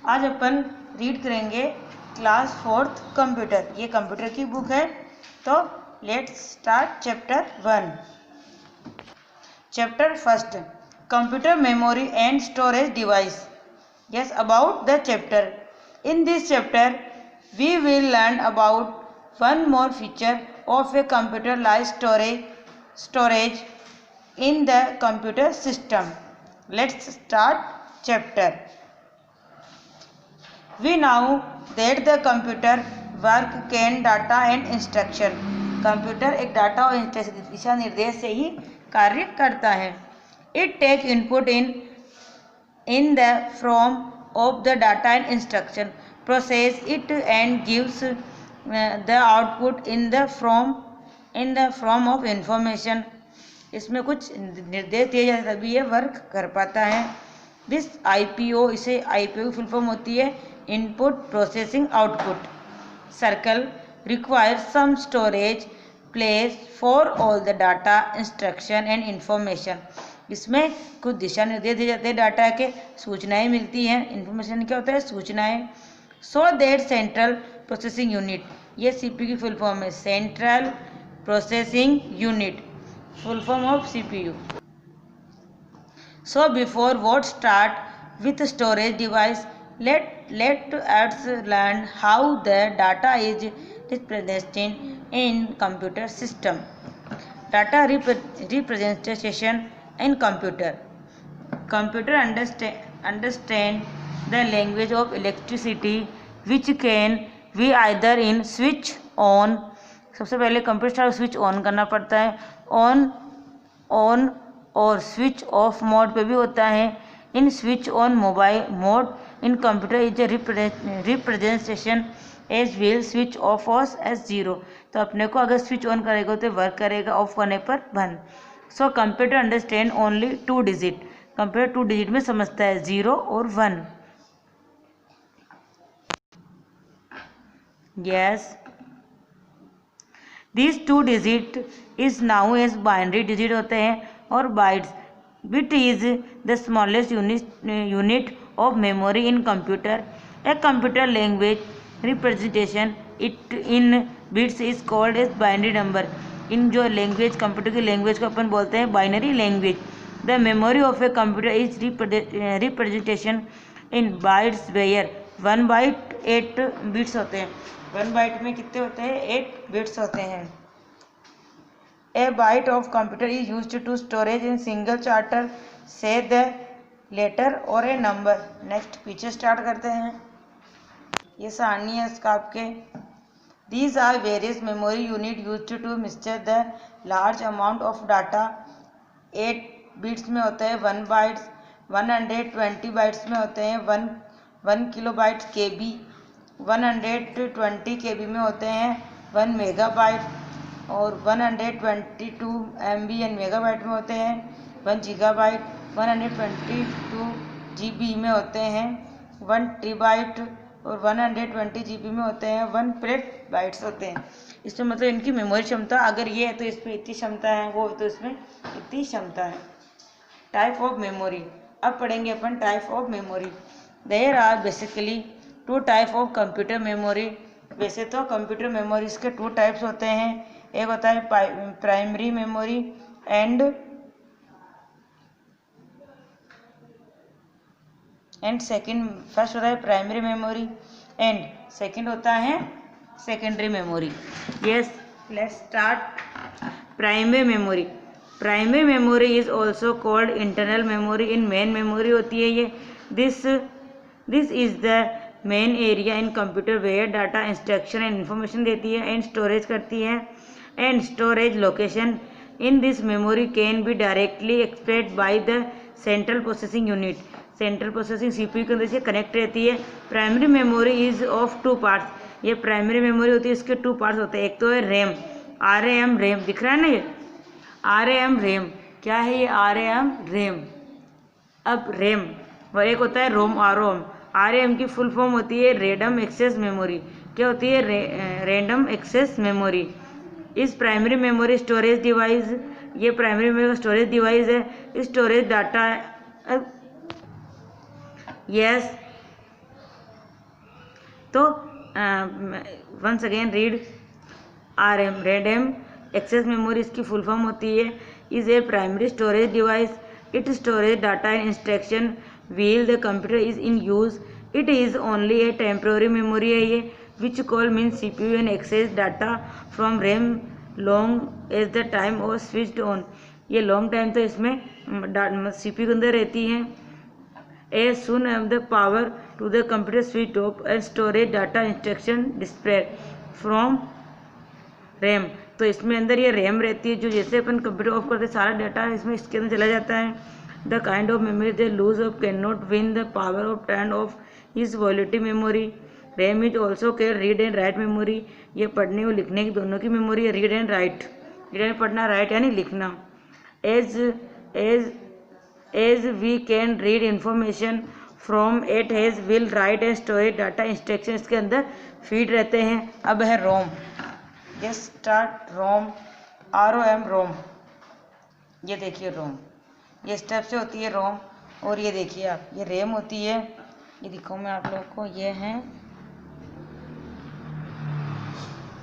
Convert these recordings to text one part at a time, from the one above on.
आज अपन रीड करेंगे class 4th computer. ये कंप्यूटर की बुक है। तो let's start chapter 1। Chapter first, computer memory and storage device. Yes, about the chapter. In this chapter, we will learn about one more feature of a computer like storage in the computer system. Let's start chapter. We know that the computer work can data and instruction. Computer एक data और दिशा निर्देश से ही कार्य करता है। It take input in the form of the data and instruction, process it and gives the output in the form of information. इसमें कुछ निर्देश दिए जाते तभी ये वर्क कर पाता है। दिस IPO, इसे IPO की फुल फॉर्म होती है input processing output circle, require some storage place for all the data instruction and information. इसमें कुछ दिशा निर्देश दिए जाते हैं, डाटा के सूचनाएं मिलती हैं। इन्फॉर्मेशन क्या होता है? सूचनाएं। So that central processing unit, ये CPU की फुल फॉर्म है, central processing unit, full form of CPU। So before what start with storage device, let us learn how the data is represented in computer system. Data representation in computer understand the language of electricity which can be either in switch on। सबसे पहले computer switch on करना पड़ता है, on और switch off mode पे भी होता है। In switch on mobile mode in computer is representation as will switch off as 0। तो अपने को अगर स्विच ऑन करेगा तो वर्क करेगा, ऑफ करने पर बंद। So computer understand only 2 digit, computer 2 digit में समझता है, 0 और 1। Yes, this 2 digit is now as binary digit होते हैं और bytes. Bit is the smallest unit of memory in computer. A computer language representation it in bits is called as binary number. इन जो language computer की language को अपन बोलते हैं binary language. The memory of a computer is representation in bytes where 1 byte 8 bits होते हैं। 1 bite में कितने होते हैं? 8 बिट्स होते हैं। A byte of computer is used to storage in single character से द लेटर और ए नंबर। नेक्स्ट पीछे स्टार्ट करते हैं। ये सारणी है इसका आपके। These are various memory unit used to mixture the large amount of data. 8 bits में होते हैं 1 बाइट्स, 120 बाइट्स में होते हैं 1 किलोबाइट KB, 120 KB में होते हैं 1 मेगाबाइट और 122 MB एंड मेगाबाइट में होते हैं 1 गीगाबाइट, 122 GB में होते हैं 1 TB और 120 GB में होते हैं 1 पेटाबाइट्स होते हैं। इसमें मतलब इनकी मेमोरी क्षमता, अगर ये है तो इसमें इतनी क्षमता है, वो तो इसमें इतनी क्षमता है। टाइप ऑफ मेमोरी, अब पढ़ेंगे अपन type of memory. There are basically 2 type of computer memory. वैसे तो कंप्यूटर मेमोरीज के 2 टाइप्स होते हैं। एक होता है primary memory and second. First होता है प्राइमरी मेमोरी एंड सेकंड होता है secondary memory. Yes, let's start primary memory. Primary memory is also called internal memory. In main memory होती है ये। This is the main area in computer where data instruction and information देती है and storage करती है। And storage location in this memory can be directly expressed by the central processing unit. Central processing CPU के अंदर से connect रहती है। Primary memory is of 2 parts. ये प्राइमरी मेमोरी होती है, इसके 2 पार्ट्स होते हैं। एक तो है रैम, RAM रैम, दिख रहा है ना ये RAM रैम। क्या है ये RAM रैम? अब रैम, और एक होता है ROM। RAM की फुल फॉर्म होती है रैंडम एक्सेस मेमोरी। क्या होती है? Random access memory. इस प्राइमरी मेमोरी स्टोरेज डिवाइस, ये प्राइमरी मेमोरी स्टोरेज डिवाइस है। स्टोरेज डाटा, यस, तो once again read RM, RAM access memory इसकी फुल फॉर्म होती है, is a primary storage device, it storage data and instruction while the computer is in use, it is only a temporary memory है ये, which call means CPU and access data from RAM long as the time और switched on, ये long time तो इसमें CPU के अंदर रहती हैं। As soon as the power to the computer switch off and storage data instruction display from RAM, तो इसमें अंदर ये रैम रहती है, जो जैसे अपन कंप्यूटर ऑफ करते सारा डाटा इसमें इसके अंदर चला जाता है। The kind of memory the lose of can not win the power of turn off is volatile memory, RAM is also can read and write memory, ये पढ़ने और लिखने की दोनों की मेमोरी है, read and write, read and पढ़ना, write यानी लिखना। As as as we can read information from it has will write and storage data instruction इसके अंदर फीड रहते हैं। अब है रोम, यस स्टार्ट रोम, ROM रोम, ये देखिए रोम, ये स्टेप से होती है रोम, और ये देखिए आप ये रैम होती है, ये दिखाऊँ मैं आप लोगों को, ये हैं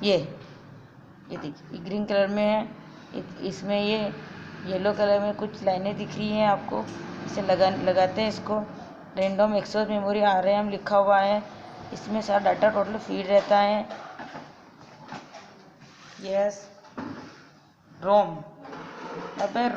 ये देखिए ग्रीन कलर में है, इसमें ये येलो कलर में कुछ लाइनें दिख रही हैं आपको, इसे लगाते हैं इसको, रैंडम एक्सेस मेमोरी RM लिखा हुआ है, इसमें सारा डाटा टोटल फीड रहता है। यस रोम, अब है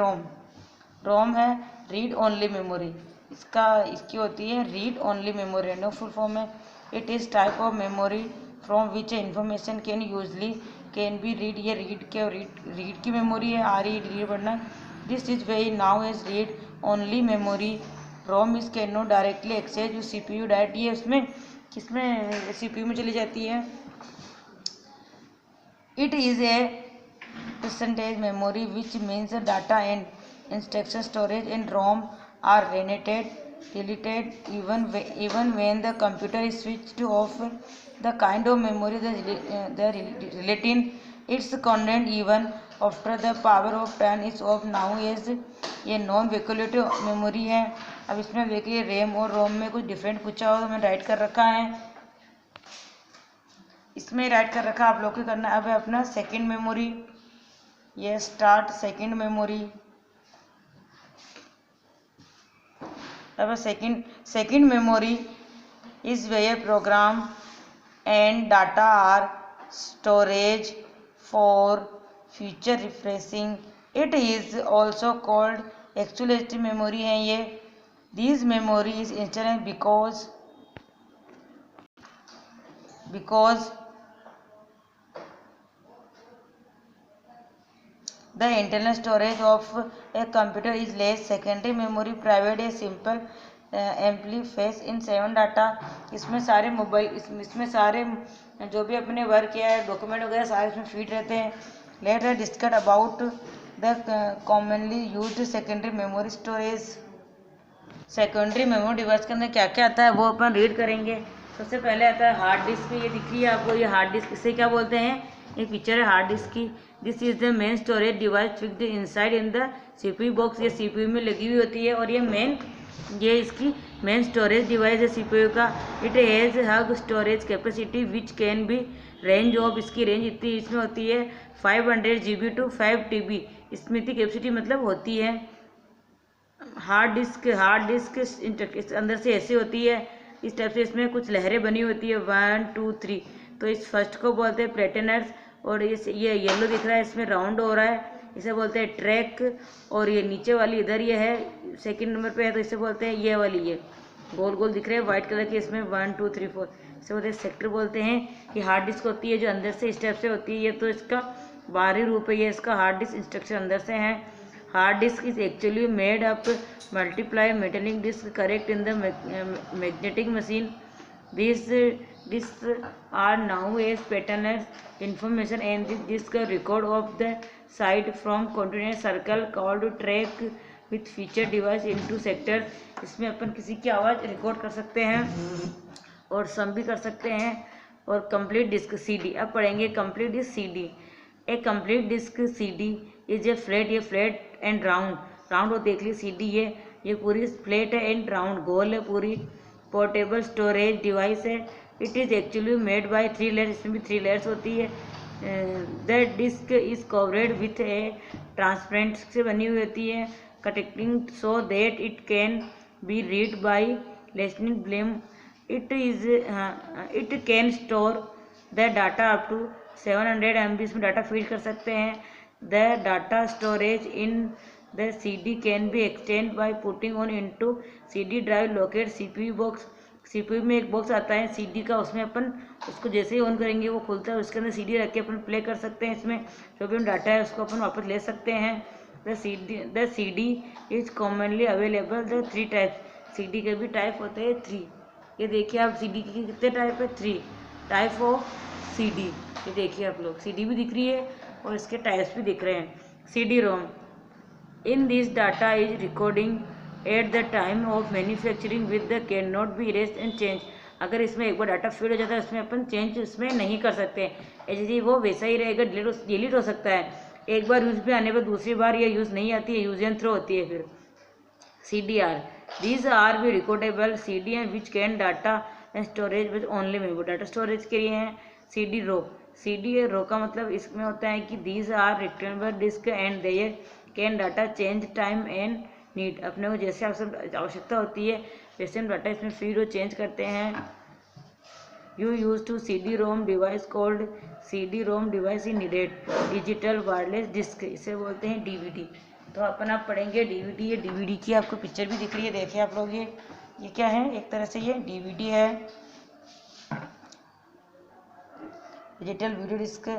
रोम है रीड ओनली मेमोरी, इसकी होती है read only memory, no full form है, it is type of memory from which information can usually can be read, ये रीड की मेमोरी है, रीड पढ़ना, this is very now is read only memory, ROM is can not directly access you CPU direct, ये उसमें किसमें CPU में चली जाती है। It is a percentage memory which means the data and instruction storage in ROM are deleted even when the computer is switched off, the kind of memory the relating its content even after the power of turn is off now is ये non वेक्यूलेटिव memory है। अब इसमें देखिए RAM और रोम में कुछ different पूछा हो तो मैंने राइट कर रखा है, इसमें राइट कर रखा, आप लोग को करना। अब है अपना सेकंड मेमोरी, ये स्टार्ट सेकंड मेमोरी, अब second memory is where program and data are storage for future refreshing, it is also called actualistic memory है ये। This memory is instant because the internal storage of a computer is less, secondary memory private a simple amplifies in 7 data, इसमें सारे इसमें सारे जो भी अपने work किया है डॉक्यूमेंट वगैरह सारे इसमें फीड रहते हैं। Let us discuss about the commonly used secondary memory storage. Secondary memory device के अंदर क्या क्या आता है वो अपन रीड करेंगे। सबसे पहले आता है हार्ड डिस्क, ये दिख रही है आपको, ये हार्ड डिस्क, इसे क्या बोलते हैं, एक पिक्चर है हार्ड डिस्क की। This is the main storage device fixed inside in the CPU box, ये CPU में लगी हुई होती है और ये इसकी मेन स्टोरेज डिवाइस है CPU का। It has hug storage capacity which can be range of, इसकी रेंज इतनी इसमें होती है 500 GB to 5 TB, इसमें इतनी कैपेसिटी मतलब होती है। हार्ड डिस्क इस अंदर से ऐसी होती है, इस टाइप से इसमें कुछ लहरें बनी होती है 1 2 3, तो इस फर्स्ट को बोलते हैं प्लेटेनर्स, और ये येलो दिख रहा है इसमें राउंड हो रहा है, इसे बोलते हैं ट्रैक। और ये नीचे वाली इधर ये है सेकंड नंबर पे है, तो इसे बोलते हैं ये वाली, ये गोल गोल दिख रहे हैं वाइट कलर की, इसमें 1 2 3 4, इसे बोलते हैं सेक्टर बोलते हैं। ये हार्ड डिस्क होती है जो अंदर से इस टाइप से होती है, ये तो इसका बाहरी रूप है, ये इसका हार्ड डिस्क इंस्ट्रक्शन अंदर से है। Hard disk is actually made up multiply metallic disk correct in the magnetic machine. This disks are now as patterns information and this disk record of the side from continuous circle called track with feature device into sectors। इसमें अपन किसी की आवाज़ record कर सकते हैं और सम भी कर सकते हैं। और कंप्लीट डिस्क CD, अब पढ़ेंगे complete disk CD। A complete disk CD is a flat, ये फ्लैट एंड राउंड हो देख ली CD, ये पूरी फ्लैट है एंड राउंड गोल है पूरी। पोर्टेबल स्टोरेज डिवाइस है, it is actually made by 3 layers, इसमें भी 3 लेयर्स होती है। The disk is covered with a transparent से बनी हुई होती है, cutting so that it can be read by listening blame. It can store the data up to 700 MB, इसमें डाटा फीड कर सकते हैं। The data storage in the CD can be extend by putting on into CD drive locate CPU box. CPU में एक box आता है CD का, उसमें अपन उसको जैसे ही ऑन करेंगे वो खुलता है, उसके अंदर CD रख के अपन प्ले कर सकते हैं। इसमें जो भी डाटा है उसको अपन वापस ले सकते हैं। The CD is commonly available the 3 types, CD के भी टाइप होते हैं 3। ये देखिए आप CD के कितने टाइप है, 3 टाइप ऑफ CD। ये देखिए आप लोग CD भी दिख रही है और इसके टाइप्स भी दिख रहे हैं। CD-ROM in this data is recording at the time of manufacturing with the cannot be erased and changed। अगर इसमें एक बार डाटा फीड हो जाता है इसमें अपन चेंज इसमें नहीं कर सकते, ऐसे वो वैसा ही रहेगा, डिलीट हो सकता है। एक बार यूज़ में आने पर दूसरी बार ये यूज़ नहीं आती है, यूज एंड थ्रो होती है। फिर CDR, these are भी recordable CD and which can data and storage with only memory, data storage के लिए हैं। CD-ROM, CD-ROM का मतलब इसमें होता है कि these are rectangular disk and their can data change time and need, अपने को जैसे आवश्यकता होती है वैसे हम डाटा इसमें फीड और चेंज करते हैं। You use to CD-ROM device called CD-ROM device in needed digital wireless disk, इसे बोलते हैं DVD। तो अपन आप पढ़ेंगे DVD। ये DVD की आपको पिक्चर भी दिख रही है, देखिए आप लोग। ये क्या है, एक तरह से ये DVD है, digital video disk.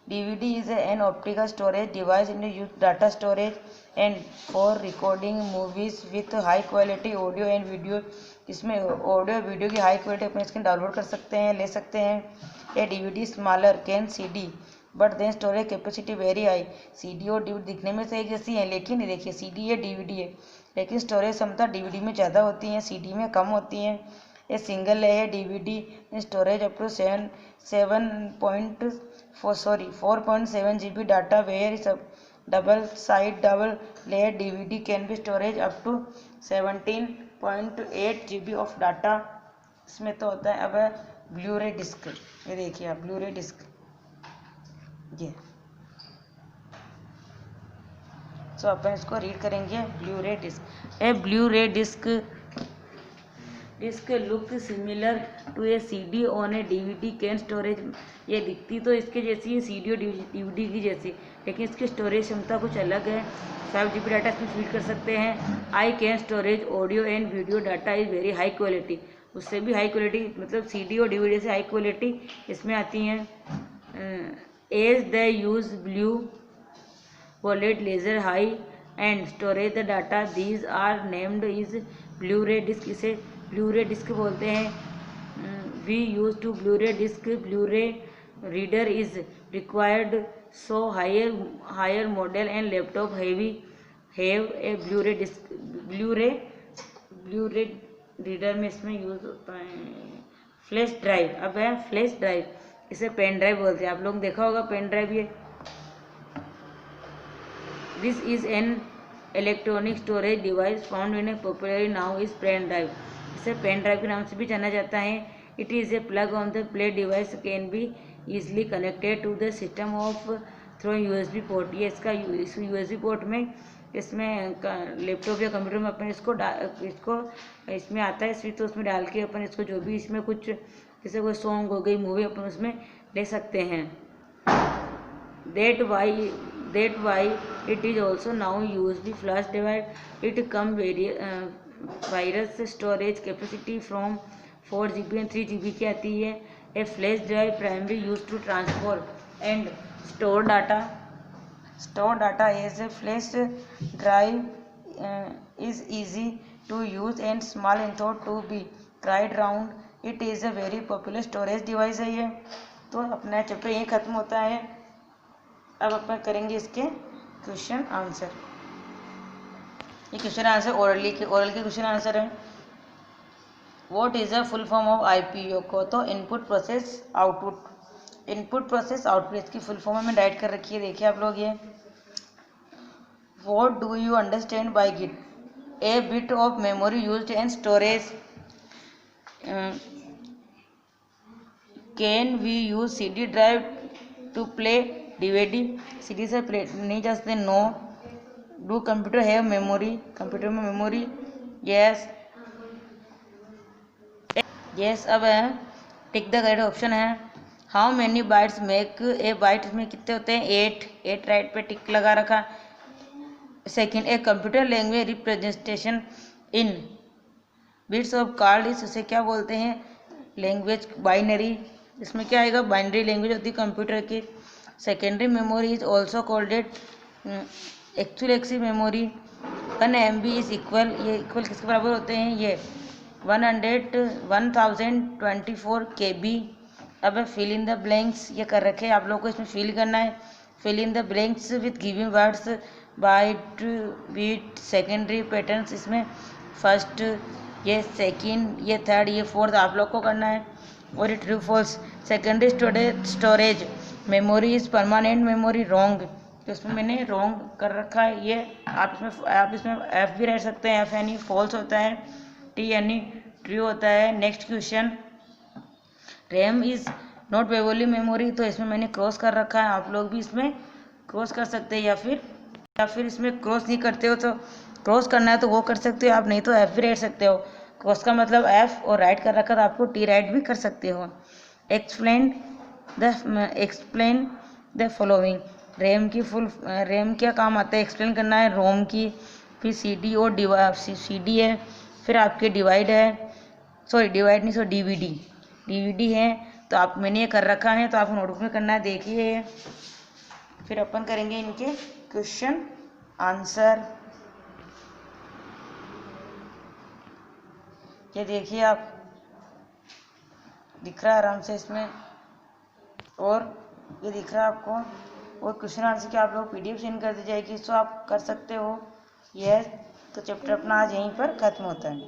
DVD is an optical storage device in use data storage and for recording movies with high quality audio and video। इसमें ऑडियो वीडियो की हाई क्वालिटी अपने इसके डाउनलोड कर सकते हैं, ले सकते हैं। ये DVD smaller can CD but then storage capacity very high. CD और DVD दिखने में तो एक जैसी है, लेकिन देखिए CD है DVD है, लेकिन स्टोरेज क्षमता DVD में ज़्यादा होती है, CD में कम होती है। ये सिंगल है DVD storage up to 4.7 GB data where double side double layer DVD can be storage up to 17.8 GB of data. इसमें तो होता है अब ब्लू-रे डिस्क। ये देखिए आप, ब्लू-रे डिस्क ये, तो अपन इसको रीड करेंगे। Blu-ray disk, a Blu-ray disk look similar to a CD on a DVD can storage. ये दिखती तो इसके जैसी है CD और DVD की जैसी, लेकिन इसकी स्टोरेज क्षमता कुछ अलग है। 5 GB डाटा इसमें फीड कर सकते हैं। I can storage audio and video data is very high quality, उससे भी हाई क्वालिटी, मतलब CD और DVD से हाई क्वालिटी इसमें आती हैं। As the use blue violet laser high and storage the data these are named is Blu-ray disk, इसे Blu-ray disk बोलते हैं। We use to Blu-ray disk, Blu-ray reader is required so higher model and laptop have a Blu-ray disk. Blu-ray reader में इसमें use होता है flash drive. अब है flash drive, इसे पेन ड्राइव बोलते हैं, आप लोग देखा होगा पेन ड्राइव। ये this is an electronic storage device found in a popular now is pen drive, इसे पेन ड्राइव के नाम से भी जाना जाता है। It is a plug on the play device can be easily connected to the system of through USB port. ये इसका USB पोर्ट में इसमें लैपटॉप या कंप्यूटर में अपन इसको इसमें आता है स्विच, तो उसमें डाल के अपन इसको जो भी इसमें कुछ जैसे कोई सॉन्ग हो गई, मूवी, अपन उसमें ले सकते हैं। That why it is also now used the flash drive. It come virus storage capacity from 4 GB and 3 GB की आती है। A flash drive primarily used to transfer and store data. As a flash drive is easy to use and small enough to be carried around. It is a very popular storage device है ये। तो अपना chapter यही खत्म होता है। अब अपन करेंगे इसके क्वेश्चन आंसर। ये क्वेश्चन आंसर ओरल के क्वेश्चन आंसर है। What is the full form of IPO को, तो इनपुट प्रोसेस आउटपुट, इसकी फुल फॉर्म में डाइट कर रखी है, देखिए आप लोग। ये what do you understand by bit, a bit of memory used and storage can we use CD drive to play DVD? CD से प्ले नहीं जा सकते, no. Do computer have memory? Computer में मेमोरी, यस। यस। अब है tick the correct option है। How many bytes make a bite? इसमें कितने होते हैं? 8 राइट पे टिक लगा रखा। Second, a computer language representation in bits of card इस उसे क्या बोलते हैं? Language binary. इसमें क्या आएगा? बाइनरी लैंग्वेज होती है कंप्यूटर की। Secondary memory is also called it actual axis memory. 1 MB is equal, ये इक्वल किसके बराबर होते हैं? ये 1024 KB। अब फिल इन द ब्लैंक्स, ये कर रखे हैं आप लोग को, इसमें फिल करना है। Fill in the blanks with giving words byte, bit, secondary patterns. इसमें फर्स्ट, ये सेकंड, ये थर्ड, ये फोर्थ आप लोग को करना है। और ये true false. Secondary storage memory is permanent memory, wrong. तो इसमें मैंने रॉन्ग कर रखा है। ये आप इसमें F भी रह सकते हैं, F यानी फॉल्स होता है, T यानी ट्रू होता है। Next question, RAM is not memory memory. तो इसमें मैंने क्रॉस कर रखा है, आप लोग भी इसमें क्रॉस कर सकते हैं, या फिर इसमें क्रॉस नहीं करते हो तो क्रॉस करना है तो वो कर सकते हो आप, नहीं तो F भी रह सकते हो। क्रॉस का मतलब F और राइट कर रखा तो आपको T राइट भी कर सकते हो। Explain the following. रैम क्या काम आता है? एक्सप्लेन करना है। रोम की, फिर CD और CD है, फिर आपके डिवाइड है, सॉरी डिवाइड नहीं, सॉरी DVD है। तो मैंने ये कर रखा है, तो आपको नोटबुक में करना है। देखिए, फिर अपन करेंगे इनके क्वेश्चन आंसर। ये देखिए, आप दिख रहा है आराम से इसमें, और ये दिख रहा है आपको। और क्वेश्चन आंसर की आप लोग PDF सेंड कर दी जाएगी, इसको आप कर सकते हो। यस, तो चैप्टर अपना आज यहीं पर खत्म होता है।